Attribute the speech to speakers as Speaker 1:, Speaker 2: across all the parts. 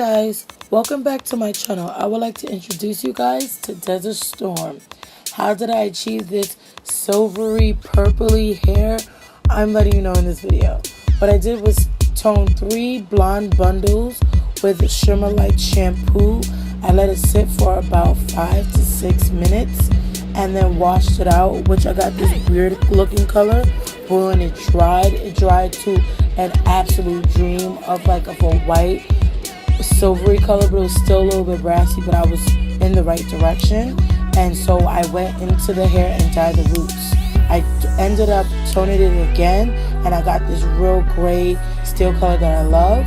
Speaker 1: Guys, welcome back to my channel. I would like to introduce you guys to Desert Storm. How did I achieve this silvery purpley hair? I'm letting you know in this video. What I did was tone 3 blonde bundles with Shimmer light shampoo. I let it sit for about 5 to 6 minutes and then washed it out, which I got this weird looking color. But when it dried to an absolute dream of like a white silvery color, but it was still a little bit brassy, but I was in the right direction. And so I went into the hair and dyed the roots. I ended up toning it again, and I got this real gray steel color that I love.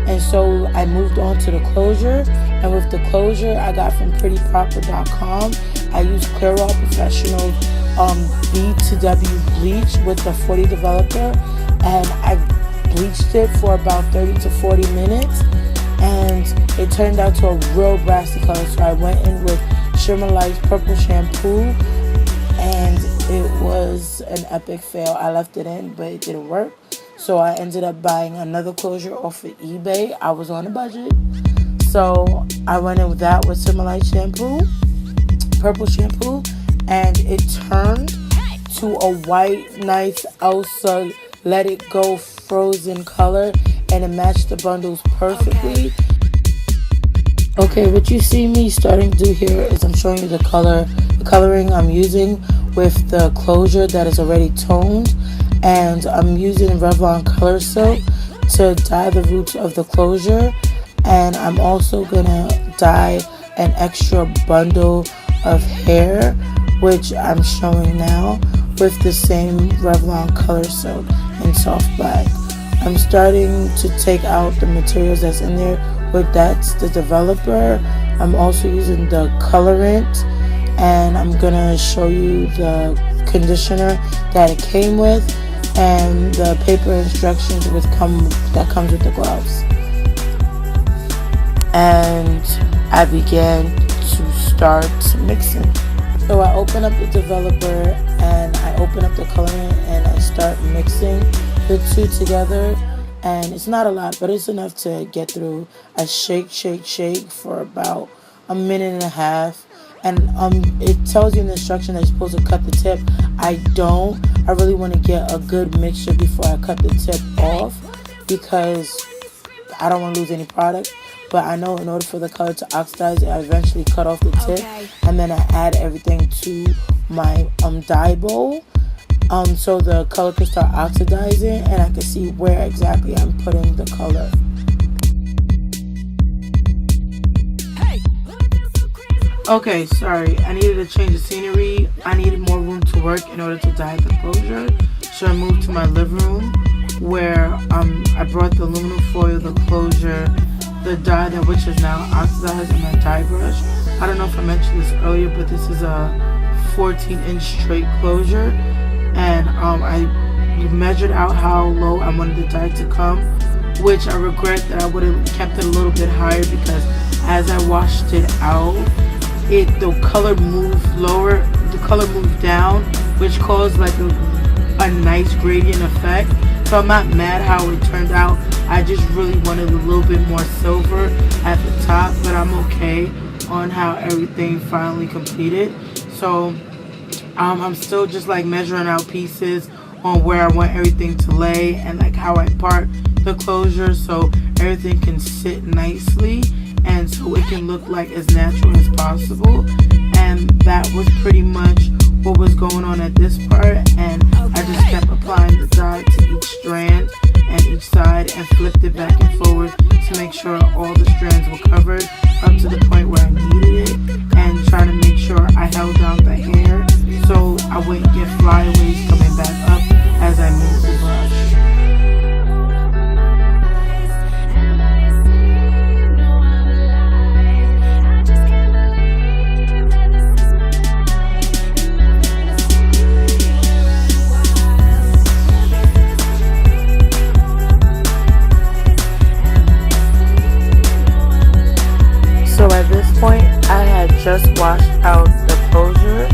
Speaker 1: And so I moved on to the closure, and with the closure I got from prettyproper.com. I used Clairol Professional B2W bleach with the 40 developer, and I bleached it for about 30 to 40 minutes, and it turned out to a real brassy color. So I went in with Shimmer Light purple shampoo, and it was an epic fail. I left it in, but it didn't work. So I ended up buying another closure off of eBay. I was on a budget, so I went in with that with Shimmer Light shampoo, purple shampoo, and it turned to a white, nice Elsa Let It Go frozen color, and it matched the bundles perfectly. Okay, what you see me starting to do here is I'm showing you the coloring I'm using with the closure that is already toned, and I'm using Revlon ColorSlik to dye the roots of the closure, and I'm also gonna dye an extra bundle of hair, which I'm showing now, with the same Revlon ColorSlik in soft black. I'm starting to take out the materials that's in there, but that's the developer. I'm also using the colorant, and I'm gonna show you the conditioner that it came with and the paper instructions that comes with the gloves. And I began to start mixing. So I open up the developer and I open up the colorant and I start mixing the two together. And it's not a lot, but it's enough to get through. I shake for about a minute and a half. And it tells you in the instruction that you're supposed to cut the tip. I don't. I really want to get a good mixture before I cut the tip off, because I don't want to lose any product. But I know in order for the color to oxidize, I eventually cut off the tip, and then I add everything to my dye bowl, so the color can start oxidizing, and I can see where exactly I'm putting the color. Okay, sorry, I needed to change the scenery. I needed more room to work in order to dye the closure, so I moved to my living room, where I brought the aluminum foil, the closure, the dye, which is now oxidized, and my dye brush. I don't know if I mentioned this earlier, but this is a 14-inch straight closure, and I measured out how low I wanted the dye to come, which I regret that I would have kept it a little bit higher, because as I washed it out, the color moved lower, the color moved down, which caused like a nice gradient effect. So I'm not mad how it turned out. I just really wanted a little bit more silver at the top, but I'm okay on how everything finally completed. So I'm still just like measuring out pieces on where I want everything to lay, and like how I part the closure so everything can sit nicely and so it can look like as natural as possible. And that was pretty much what was going on at this part, and I just kept applying the dye to each strand and each side and flipped it back and forward to make sure all the strands were covered up to the point where I needed it, and trying to make sure I held down the hair so I wouldn't get flyaways coming back up as I moved the brush. So at this point, I had just washed out the closure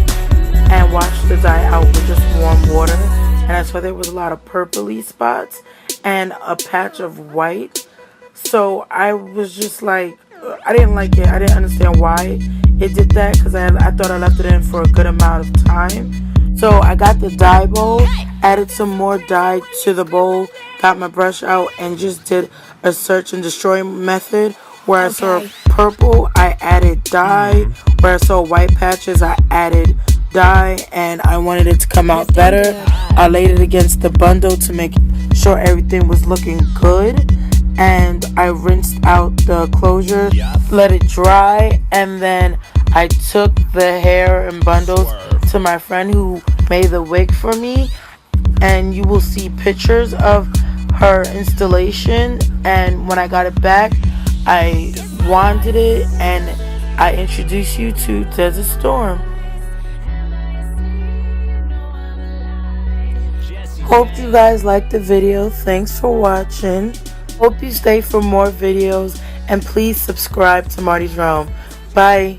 Speaker 1: and washed the dye out with just warm water, and I saw there was a lot of purpley spots and a patch of white So I was just like, I didn't like it. I didn't understand why it did that, because I thought I left it in for a good amount of time. So I got the dye bowl, added some more dye to the bowl, got my brush out, and just did a search and destroy method. Where I saw purple, I added dye. Where I saw white patches, I added dye, and I wanted it to come out better. I laid it against the bundle to make sure everything was looking good, and I rinsed out the closure, let it dry, and then I took the hair and bundles to my friend who made the wig for me, and you will see pictures of her installation. And when I got it back, I wanded it, and I introduced you to Desert Storm. Hope you guys liked the video. Thanks for watching. Hope you stay for more videos, and please subscribe to Marty's Realm. Bye.